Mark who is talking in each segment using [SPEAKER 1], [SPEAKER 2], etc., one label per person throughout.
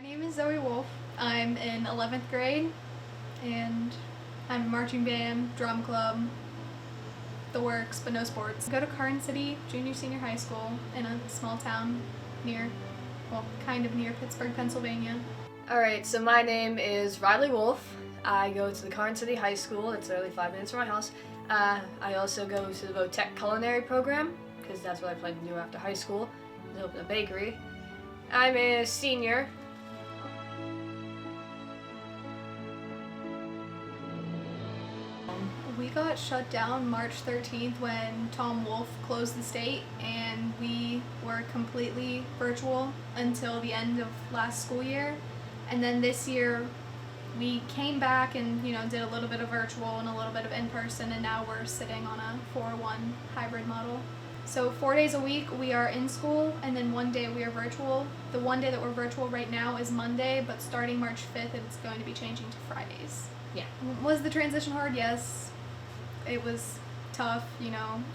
[SPEAKER 1] name is Zoe Wolf. I'm in 11th grade and I'm in marching band, drum club, the works, but no sports. I go to Carson City Junior Senior High School in a small town kind of near Pittsburgh, Pennsylvania.
[SPEAKER 2] Alright, so my name is Riley Wolf. I go to the Carson City High School. It's literally 5 minutes from my house. I also go to the Votech Culinary program, because that's what I plan to do after high school, is open a bakery. I'm a senior.
[SPEAKER 1] We got shut down March 13th when Tom Wolfe closed the state, and we were completely virtual until the end of last school year. And then this year we came back and did a little bit of virtual and a little bit of in-person, and now we're sitting on a 4-1 hybrid model. So 4 days a week we are in school, and then 1 day we are virtual. The 1 day that we're virtual right now is Monday, but starting March 5th it's going to be changing to Fridays.
[SPEAKER 2] Yeah.
[SPEAKER 1] Was the transition hard? Yes. It was tough,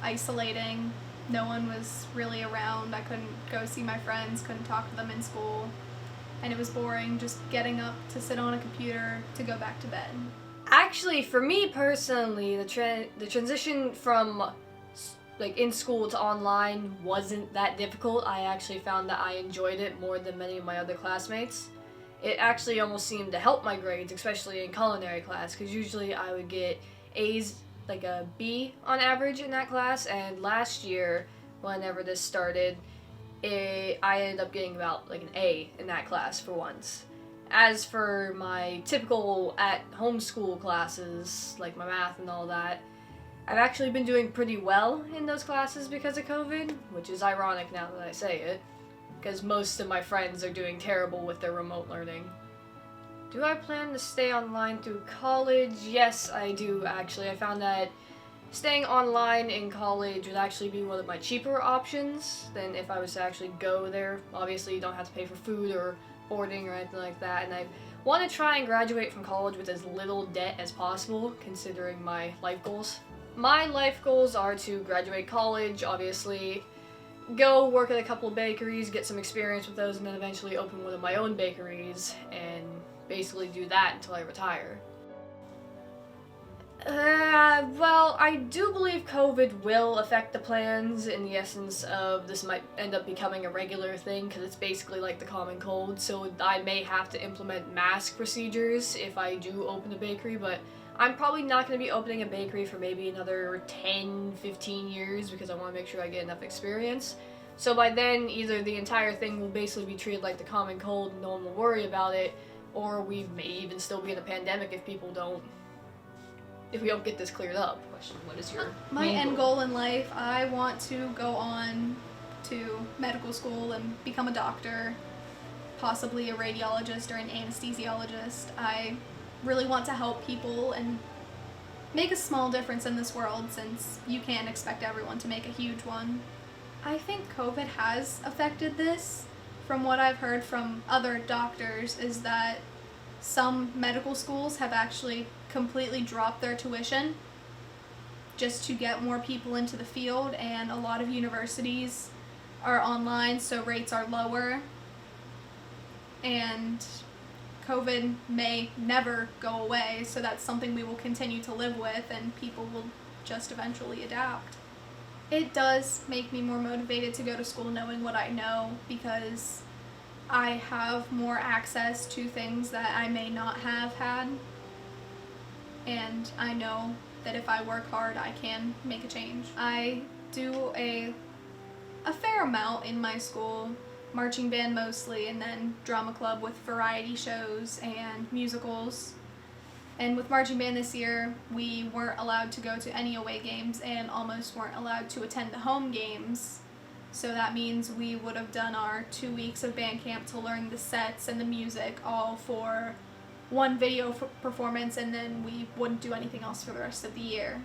[SPEAKER 1] isolating. No one was really around. I couldn't go see my friends, couldn't talk to them in school. And it was boring just getting up to sit on a computer to go back to bed.
[SPEAKER 2] Actually, for me personally, the transition from in school to online wasn't that difficult. I actually found that I enjoyed it more than many of my other classmates. It actually almost seemed to help my grades, especially in culinary class, because usually I would get A's, like a B on average in that class, and last year, whenever this started, I ended up getting about an A in that class for once. As for my typical at-home school classes, like my math and all that, I've actually been doing pretty well in those classes because of COVID, which is ironic now that I say it, because most of my friends are doing terrible with their remote learning. Do I plan to stay online through college? Yes, I do actually. I found that staying online in college would actually be one of my cheaper options than if I was to actually go there. Obviously, you don't have to pay for food or boarding or anything like that, and I want to try and graduate from college with as little debt as possible, considering my life goals. My life goals are to graduate college, obviously, go work at a couple of bakeries, get some experience with those, and then eventually open one of my own bakeries, and basically do that until I retire. Well, I do believe COVID will affect the plans in the essence of this might end up becoming a regular thing, because it's basically like the common cold, so I may have to implement mask procedures if I do open a bakery, but I'm probably not going to be opening a bakery for maybe another 10-15 years because I want to make sure I get enough experience. So by then, either the entire thing will basically be treated like the common cold and no one will worry about it, or we may even still be in a pandemic if we don't get this cleared up. Question: what is your
[SPEAKER 1] my end goal in life? I want to go on to medical school and become a doctor, possibly a radiologist or an anesthesiologist. I really want to help people and make a small difference in this world, since you can't expect everyone to make a huge one. I think COVID has affected this. From what I've heard from other doctors is that some medical schools have actually completely dropped their tuition just to get more people into the field, and a lot of universities are online, so rates are lower, and COVID may never go away, so that's something we will continue to live with, and people will just eventually adapt. It does make me more motivated to go to school knowing what I know, because I have more access to things that I may not have had, and I know that if I work hard I can make a change. I do a fair amount in my school, marching band mostly, and then drama club with variety shows and musicals. And with marching band this year, we weren't allowed to go to any away games and almost weren't allowed to attend the home games. So that means we would have done our 2 weeks of band camp to learn the sets and the music all for one video performance, and then we wouldn't do anything else for the rest of the year.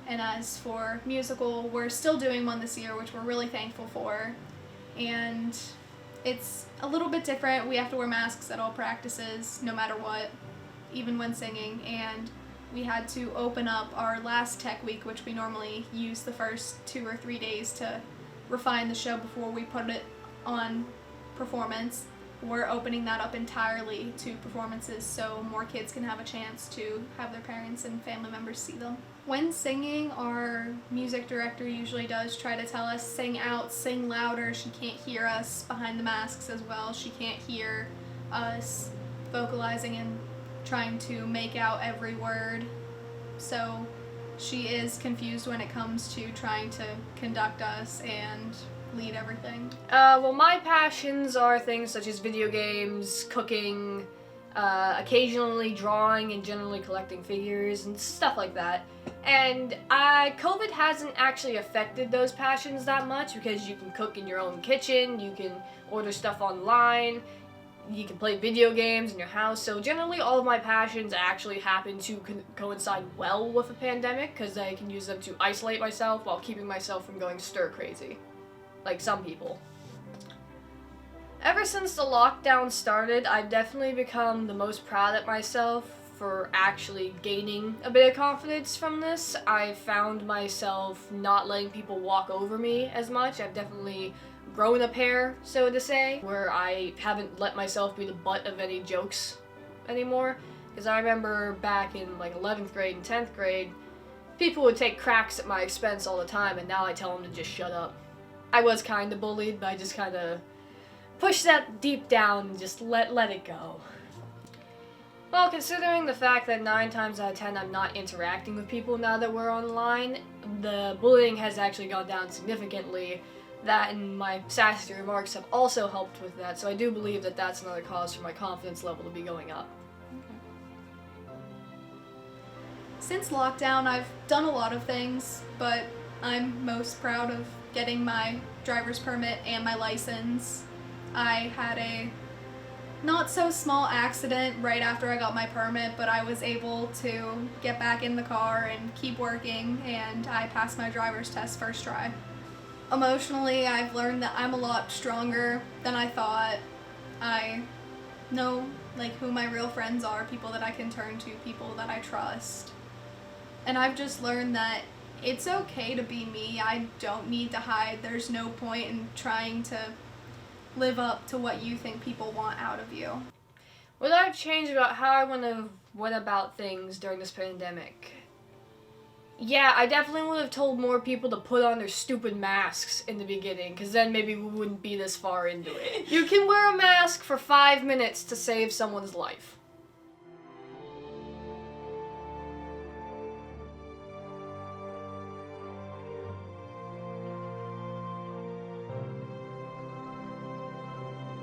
[SPEAKER 1] And as for musical, we're still doing one this year, which we're really thankful for. And it's a little bit different. We have to wear masks at all practices, no matter what, even when singing. And we had to open up our last tech week, which we normally use the first 2 or 3 days to refine the show before we put it on performance. we're opening that up entirely to performances so more kids can have a chance to have their parents and family members see them. When singing, our music director usually does try to tell us, sing out, sing louder. She can't hear us behind the masks as well. She can't hear us vocalizing and trying to make out every word. So she is confused when it comes to trying to conduct us and lead everything.
[SPEAKER 2] Well, my passions are things such as video games, cooking, occasionally drawing, and generally collecting figures and stuff like that. And COVID hasn't actually affected those passions that much because you can cook in your own kitchen, you can order stuff online, you can play video games in your house. So generally all of my passions actually happen to coincide well with a pandemic because I can use them to isolate myself while keeping myself from going stir crazy. Like some people. Ever since the lockdown started, I've definitely become the most proud of myself for actually gaining a bit of confidence from this. I've found myself not letting people walk over me as much. I've definitely grown a pair, so to say, where I haven't let myself be the butt of any jokes anymore. Because I remember back in like 11th grade and 10th grade, people would take cracks at my expense all the time, and now I tell them to just shut up. I was kind of bullied, but I just kind of pushed that deep down and just let it go. Well, considering the fact that 9 times out of 10 I'm not interacting with people now that we're online, the bullying has actually gone down significantly. That and my sassy remarks have also helped with that, so I do believe that that's another cause for my confidence level to be going up.
[SPEAKER 1] Since lockdown, I've done a lot of things, but I'm most proud of getting my driver's permit and my license. I had a not so small accident right after I got my permit, but I was able to get back in the car and keep working, and I passed my driver's test first try. Emotionally, I've learned that I'm a lot stronger than I thought. I know like who my real friends are, people that I can turn to, people that I trust. And I've just learned that it's okay to be me. I don't need to hide. There's no point in trying to live up to what you think people want out of you.
[SPEAKER 2] What I've changed about how I went about things during this pandemic? Yeah, I definitely would have told more people to put on their stupid masks in the beginning, because then maybe we wouldn't be this far into it. You can wear a mask for 5 minutes to save someone's life.